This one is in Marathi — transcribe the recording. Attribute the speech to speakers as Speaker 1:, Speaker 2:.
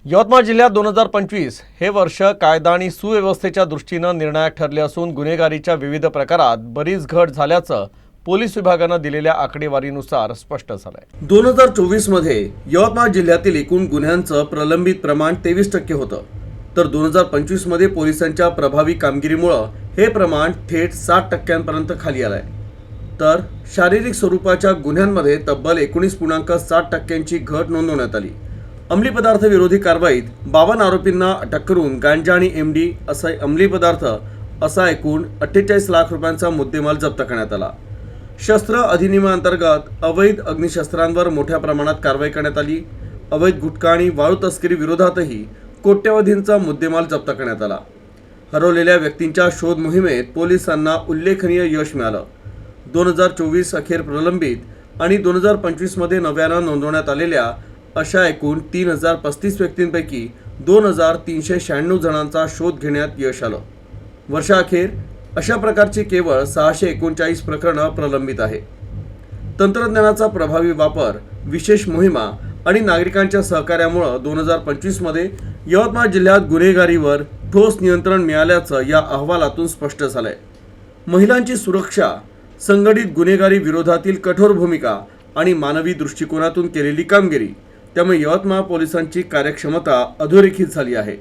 Speaker 1: यवतमाळ जिल्ह्यात 2025 हे वर्ष कायदा आणि सुव्यवस्थेच्या दृष्टीनं निर्णायक ठरले असून गुन्हेगारीच्या विविध प्रकारात बरीच घट झाल्याचं पोलीस विभागानं दिलेल्या आकडेवारीनुसार स्पष्ट झालंय। 2024 मध्ये यवतमाळ जिल्ह्यातील एकूण गुन्ह्यांचं प्रलंबित प्रमाण 23% होतं, तर 2025 मध्ये पोलिसांच्या प्रभावी कामगिरीमुळे हे प्रमाण थेट 60% खाली आलंय। तर शारीरिक स्वरूपाच्या गुन्ह्यांमध्ये तब्बल 19.7% घट नोंदवण्यात आली। अंमली पदार्थ विरोधी कारवाईत 52 आरोपींना अटक करून गांजा आणि एमडी असा अंमली पदार्थ असा एकूण 48 लाख रुपयांचा मुद्देमाल जप्त करण्यात आला। शस्त्र अधिनियमांतर्गत अवैध अग्निशस्त्रांवर मोठ्या प्रमाणात कारवाई करण्यात आली। अवैध गुटखा आणि वाळू तस्करी विरोधातही कोट्यवधींचा मुद्देमाल जप्त करण्यात आला। हरवलेल्या व्यक्तींच्या शोध मोहिमेत पोलिसांना उल्लेखनीय यश मिळालं। 2024 अखेर प्रलंबित आणि 2025 मध्ये नव्यानं नोंदवण्यात आलेल्या अशा एकूण 3035 व्यक्तींपैकी 2396 जणांचा शोध घेण्यात यश आलं। वर्षाअखेर अशा प्रकारची केवळ 639 प्रकरणं प्रलंबित आहे। तंत्रज्ञानाचा प्रभावी वापर, विशेष मोहिमा आणि नागरिकांच्या सहकार्यामुळे 2025 मध्ये यवतमाळ जिल्ह्यात गुन्हेगारीवर ठोस नियंत्रण मिळाल्याचं या अहवालातून स्पष्ट झालंय। महिलांची सुरक्षा, संघटित गुन्हेगारी विरोधातील कठोर भूमिका आणि मानवी दृष्टिकोनातून केलेली कामगिरी, त्यामुळे यवतमाळ पोलिसांची कार्यक्षमता अधोरेखित झाली आहे।